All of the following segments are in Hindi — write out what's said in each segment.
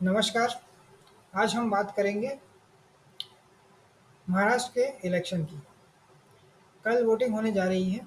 नमस्कार। आज हम बात करेंगे महाराष्ट्र के इलेक्शन की। कल वोटिंग होने जा रही है।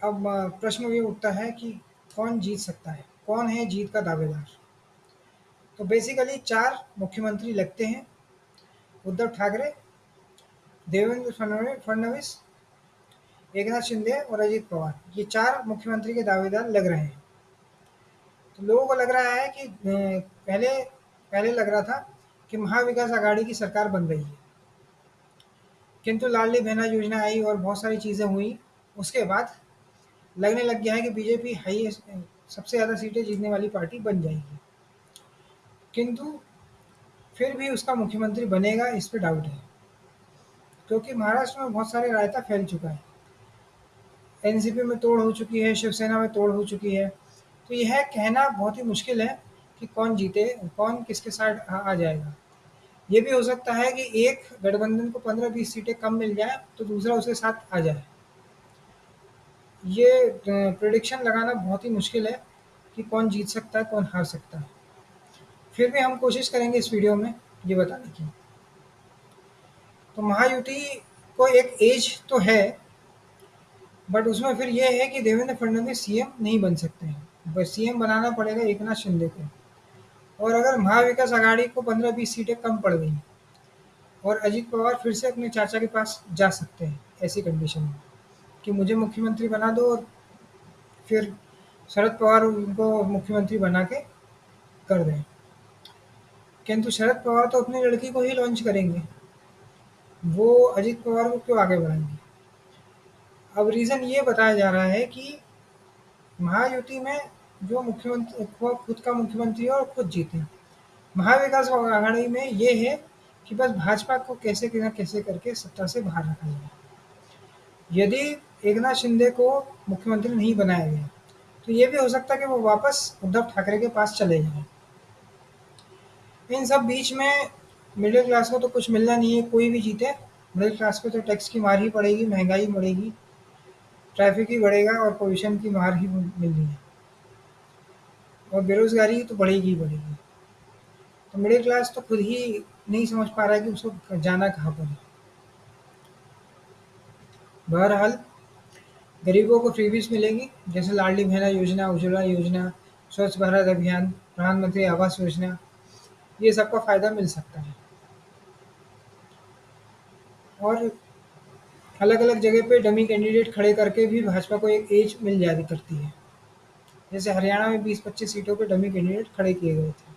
अब प्रश्न ये उठता है कि कौन जीत सकता है? कौन है जीत का दावेदार? तो बेसिकली 4 मुख्यमंत्री लगते हैं। उद्धव ठाकरे, देवेंद्र फडणवीस, एकनाथ शिंदे और अजित पवार। ये 4 मुख्यमंत्री के दावेदार लग रहे हैं। तो लोगों को लग रहा है कि पहले पहले लग रहा था कि महाविकास आघाड़ी की सरकार बन रही है। किंतु लाडली बहना योजना आई और बहुत सारी चीज़ें हुई। उसके बाद लगने लग गया है कि बीजेपी हाईएस्ट सबसे ज़्यादा सीटें जीतने वाली पार्टी बन जाएगी। किंतु फिर भी उसका मुख्यमंत्री बनेगा, इस पे डाउट है। क्योंकि महाराष्ट्र में बहुत सारे रायता फैल चुका है। एनसीपी में तोड़ हो चुकी है, शिवसेना में तोड़ हो चुकी है। तो यह कहना बहुत ही मुश्किल है कि कौन जीते, कौन किसके साइड आ जाएगा। ये भी हो सकता है कि एक गठबंधन को 15-20 सीटें कम मिल जाए तो दूसरा उसके साथ आ जाए। ये प्रिडिक्शन लगाना बहुत ही मुश्किल है कि कौन जीत सकता है, कौन हार सकता है। फिर भी हम कोशिश करेंगे इस वीडियो में ये बताने की। तो महायुति को एक एज तो है, बट उसमें फिर ये है कि देवेंद्र फडणवीस सीएम नहीं बन सकते हैं। बस सीएम बनाना पड़ेगा एकनाथ शिंदे को। और अगर महाविकास आघाड़ी को 15-20 सीटें कम पड़ गई और अजित पवार फिर से अपने चाचा के पास जा सकते हैं ऐसी कंडीशन में कि मुझे मुख्यमंत्री बना दो, और फिर शरद पवार उनको मुख्यमंत्री बना के कर दें। किंतु शरद पवार तो अपनी लड़की को ही लॉन्च करेंगे, वो अजित पवार को क्यों आगे बढ़ाएंगे? अब रीज़न ये बताया जा रहा है कि महायुति में जो मुख्यमंत्री वो खुद का मुख्यमंत्री है और खुद जीते। महाविकास आघाड़ी में ये है कि बस भाजपा को कैसे न कैसे करके सत्ता से बाहर रखा जाए। यदि एकनाथ शिंदे को मुख्यमंत्री नहीं बनाया गया तो ये भी हो सकता है कि वो वापस उद्धव ठाकरे के पास चले जाएं। इन सब बीच में मिडिल क्लास को तो कुछ मिलना नहीं है, कोई भी जीते। मिडिल क्लास को तो टैक्स की मार ही पड़ेगी, महंगाई बढ़ेगी, ट्रैफिक ही बढ़ेगा और पोल्यूशन की मार ही मिलनी है, और बेरोज़गारी तो बढ़ेगी ही बढ़ेगी। तो मिडिल क्लास तो खुद ही नहीं समझ पा रहा है कि उसको जाना कहाँ पर है। बहरहाल गरीबों को फ्रीबीज़ मिलेगी, जैसे लाडली बहना योजना, उज्ज्वला योजना, स्वच्छ भारत अभियान, प्रधानमंत्री आवास योजना, ये सबका फ़ायदा मिल सकता है। और अलग-अलग जगह पे डमी कैंडिडेट खड़े करके भी भाजपा को एक एज मिल जाया करती है। जैसे हरियाणा में 20-25 सीटों पे डमी कैंडिडेट खड़े किए गए थे।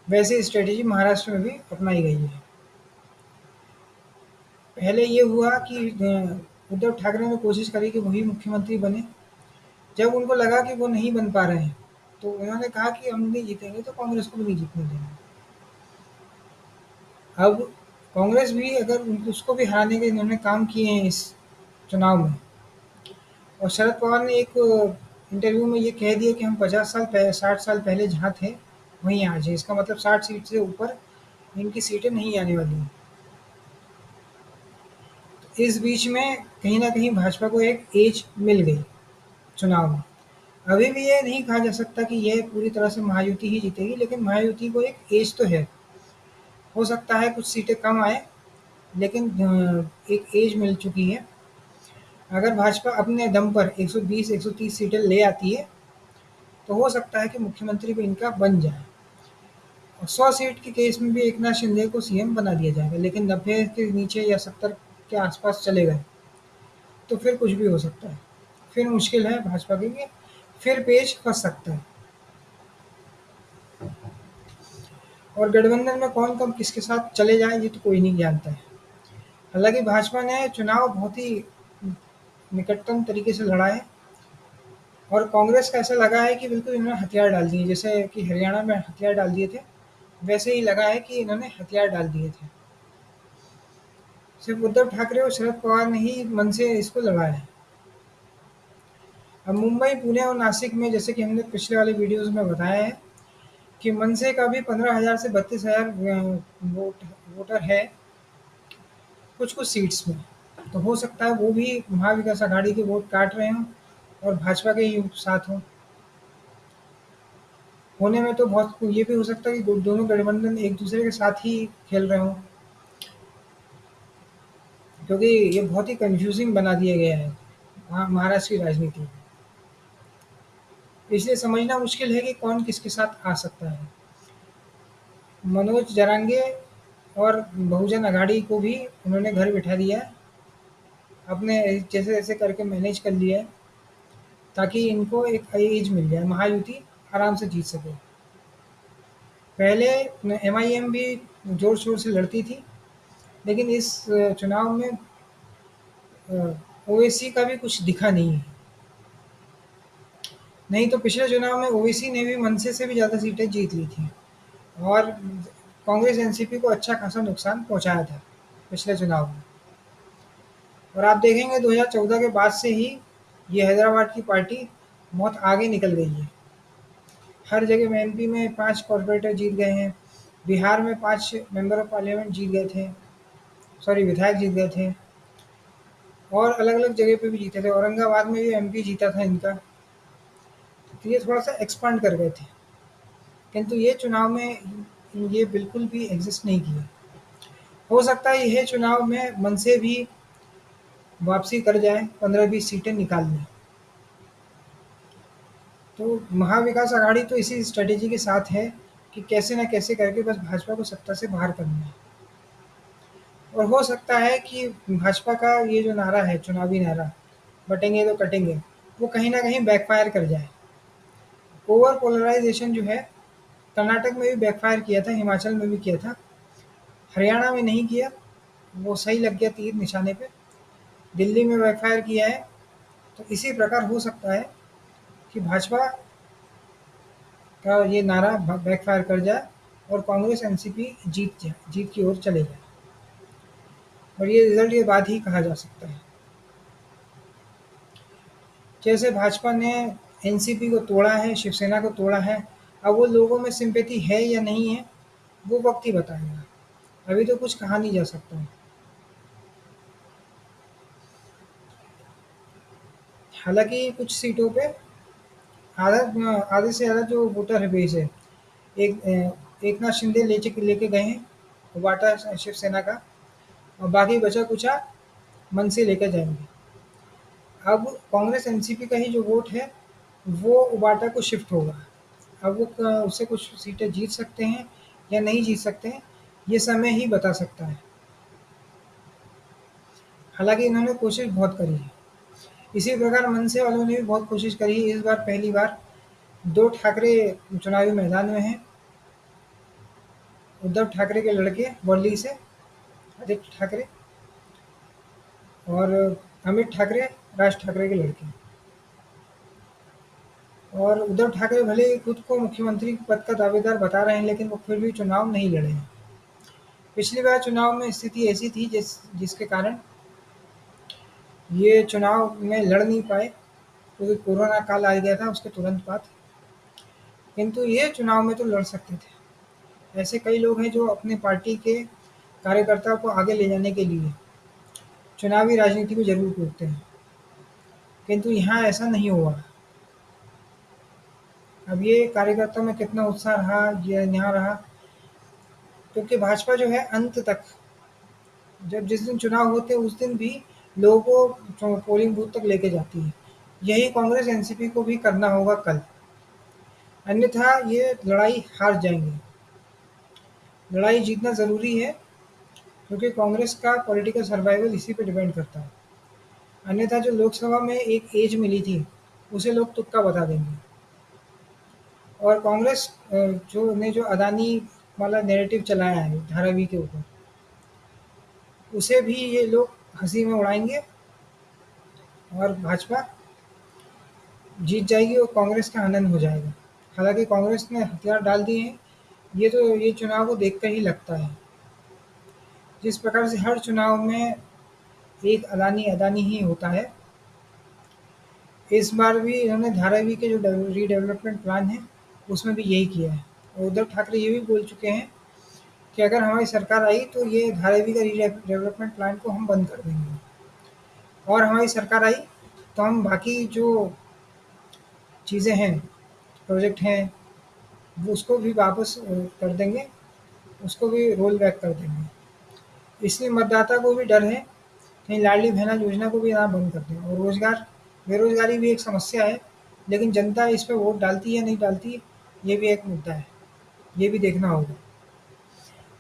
वैसे स्ट्रेटेजी महाराष्ट्र में भी अपनाई गई है। पहले ये हुआ कि उद्धव ठाकरे ने कोशिश करी कि वही मुख्यमंत्री बने। जब उनको लगा कि वो नहीं बन पा रहे हैं, तो उन्होंने कहा कि हम नहीं जीतेंगे तो कांग्रेस को भी नहीं जीतने देंगे। अब कांग्रेस भी अगर उसको भी हराने के इन्होंने काम किए हैं इस चुनाव में। और शरद पवार ने एक इंटरव्यू में ये कह दिया कि हम 60 साल पहले जहाँ थे वहीं आज हैं। इसका मतलब 60 सीट से ऊपर इनकी सीटें नहीं आने वाली हैं। तो इस बीच में कहीं न कहीं भाजपा को एक एज मिल गई चुनाव में। अभी भी ये नहीं कहा जा सकता कि ये पूरी तरह से महायुति ही जीतेगी, लेकिन महायुति को एक एज तो है। हो सकता है कुछ सीटें कम आए, लेकिन एक एज मिल चुकी है। अगर भाजपा अपने दम पर 120-130 सीटें ले आती है, तो हो सकता है कि मुख्यमंत्री भी इनका बन जाए। और 100 सीट के केस में भी एकनाथ शिंदे को सीएम बना दिया जाएगा, लेकिन 90 के नीचे या 70 के आसपास चले गए, तो फिर कुछ भी हो सकता है। फिर मुश्किल है भाजपा के लिए, फिर पेच फँस सकता है। और गठबंधन में कौन कब किसके साथ चले जाए ये तो कोई नहीं जानता है। हालाँकि भाजपा ने चुनाव बहुत ही निकटतम तरीके से लड़ा है, और कांग्रेस का ऐसा लगा है कि बिल्कुल इन्होंने हथियार डाल दिए। जैसे कि हरियाणा में हथियार डाल दिए थे, वैसे ही लगा है कि इन्होंने हथियार डाल दिए थे। सिर्फ उद्धव ठाकरे और शरद पवार ने ही मन से इसको लड़ाया है। अब मुंबई, पुणे और नासिक में, जैसे कि हमने पिछले वाले वीडियोज़ में बताया है, कि मनसे का भी 15,000 से 32,000 वोटर है कुछ-कुछ सीट्स में। तो हो सकता है वो भी महाविकास आघाड़ी के वोट काट रहे हों और भाजपा के ही साथ हों। होने में तो बहुत ये भी हो सकता है कि दोनों गठबंधन एक दूसरे के साथ ही खेल रहे हों, क्योंकि ये बहुत ही कन्फ्यूजिंग बना दिया गया है महाराष्ट्र की राजनीति। इसलिए समझना मुश्किल है कि कौन किसके साथ आ सकता है। मनोज जरांगे और बहुजन अघाड़ी को भी उन्होंने घर बिठा दिया है, अपने जैसे जैसे करके मैनेज कर लिया है, ताकि इनको एक एज मिल जाए, महायुति आराम से जीत सके। पहले एमआईएम भी जोर शोर से लड़ती थी, लेकिन इस चुनाव में ओवैसी का भी कुछ दिखा नहीं है। नहीं तो पिछले चुनाव में ओवैसी ने भी मनसे से भी ज़्यादा सीटें जीत ली थी, और कांग्रेस एनसीपी को अच्छा खासा नुकसान पहुंचाया था पिछले चुनाव में। और आप देखेंगे 2014 के बाद से ही ये हैदराबाद की पार्टी बहुत आगे निकल गई है। हर जगह में एमपी में 5 कॉर्पोरेटर जीत गए हैं, बिहार में 5 मेंबर ऑफ पार्लियामेंट जीत गए थे, सॉरी विधायक जीत गए थे, और अलग-अलग जगह पे भी जीते थे। औरंगाबाद में भी एमपी जीता था इनका, तो ये थोड़ा-सा एक्सपांड कर गए थे। किंतु ये चुनाव में ये बिल्कुल भी एग्ज़िस्ट नहीं किए। हो सकता है यह चुनाव में मनसे भी वापसी कर जाए, 15-20 सीटें निकाल लें। तो महाविकास आघाड़ी तो इसी स्ट्रैटेजी के साथ है कि कैसे न कैसे करके बस भाजपा को सत्ता से बाहर करना है। और हो सकता है कि भाजपा का ये जो नारा है, चुनावी नारा, बटेंगे तो कटेंगे, वो कहीं न कहीं बैकफ़ायर कर जाए। ओवर पोलराइज़ेशन जो है, कर्नाटक में भी बैकफ़ायर किया था, हिमाचल में भी किया था, हरियाणा में नहीं किया, वो सही लग गया तीर निशाने पे। दिल्ली में बैकफ़ायर किया है, तो इसी प्रकार हो सकता है कि भाजपा का ये नारा बैकफ़ायर कर जाए और कांग्रेस एनसीपी जीत जाए, जीत की ओर चले जाए। और ये रिज़ल्ट के बाद ही कहा जा सकता है। जैसे भाजपा ने एनसीपी को तोड़ा है, शिवसेना को तोड़ा है, अब वो लोगों में सिंपैथी है या नहीं है, वो वक्त ही बताएगा। अभी तो कुछ कहा नहीं जा सकता है। हालांकि कुछ सीटों पे आधा आधे से ज़्यादा जो वोटर है बेस है, एक नाथ शिंदे लेके गए हैं उबाटा शिवसेना का, और बाकी बचा कुचा मन से लेकर जाएंगे। अब कांग्रेस एनसीपी का ही जो वोट है वो उबाटा को शिफ्ट होगा। अब वो उससे कुछ सीटें जीत सकते हैं या नहीं जीत सकते हैं, ये समय ही बता सकता है। हालांकि इन्होंने कोशिश बहुत करी है। इसी प्रकार मनसे वालों ने भी बहुत कोशिश करी है। इस बार पहली बार दो ठाकरे चुनावी मैदान में हैं। उद्धव ठाकरे के लड़के वर्ली से आदित्य ठाकरे, और अमित ठाकरे राज ठाकरे के लड़के। और उद्धव ठाकरे भले ही खुद को मुख्यमंत्री पद का दावेदार बता रहे हैं, लेकिन वो फिर भी चुनाव नहीं लड़े हैं। पिछली बार चुनाव में स्थिति ऐसी थी जिसके कारण ये चुनाव में लड़ नहीं पाए, क्योंकि कोरोना काल आ गया था उसके तुरंत बाद। किंतु ये चुनाव में तो लड़ सकते थे। ऐसे कई लोग हैं जो अपने पार्टी के कार्यकर्ताओं को आगे ले जाने के लिए चुनावी राजनीति को ज़रूर कूदते हैं, किंतु यहाँ ऐसा नहीं हुआ। अब ये कार्यकर्ताओं में कितना उत्साह रहा, ये यहाँ रहा, क्योंकि भाजपा जो है अंत तक, जब जिस दिन चुनाव होते हैं उस दिन भी लोगों को पोलिंग बूथ तक लेके जाती है। यही कांग्रेस एनसीपी को भी करना होगा कल, अन्यथा ये लड़ाई हार जाएंगे। लड़ाई जीतना ज़रूरी है, क्योंकि कांग्रेस का पॉलिटिकल सर्वाइवल इसी पे डिपेंड करता है। अन्यथा जो लोकसभा में एक एज मिली थी, उसे लोग तुक्का बता देंगे। और कांग्रेस जो अदानी वाला नैरेटिव चलाया है धारावी के ऊपर, उसे भी ये लोग हंसी में उड़ाएंगे, और भाजपा जीत जाएगी और कांग्रेस का आनंद हो जाएगा। हालांकि कांग्रेस ने हथियार डाल दिए हैं, ये चुनाव को देखकर ही लगता है। जिस प्रकार से हर चुनाव में एक अदानी अदानी ही होता है, इस बार भी इन्होंने धारावी के जो रीडेवलपमेंट प्लान है उसमें भी यही किया है। और उद्धव ठाकरे ये भी बोल चुके हैं कि अगर हमारी सरकार आई तो ये धारावी का रीडेवलपमेंट प्लान को हम बंद कर देंगे, और हमारी सरकार आई तो हम बाकी जो चीज़ें हैं, प्रोजेक्ट हैं, वो उसको भी वापस कर देंगे, उसको भी रोल बैक कर देंगे। इसलिए मतदाता को भी डर है, कहीं लाडली बहना योजना को भी ना बंद कर दें। और रोज़गार बेरोज़गारी भी एक समस्या है, लेकिन जनता इस पे वोट डालती है या नहीं डालती, ये भी एक मुद्दा है, ये भी देखना होगा।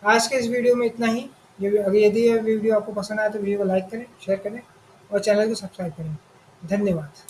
आज के इस वीडियो में इतना ही। ये अगर यदि ये वीडियो आपको पसंद आया तो वीडियो को लाइक करें, शेयर करें और चैनल को सब्सक्राइब करें। धन्यवाद।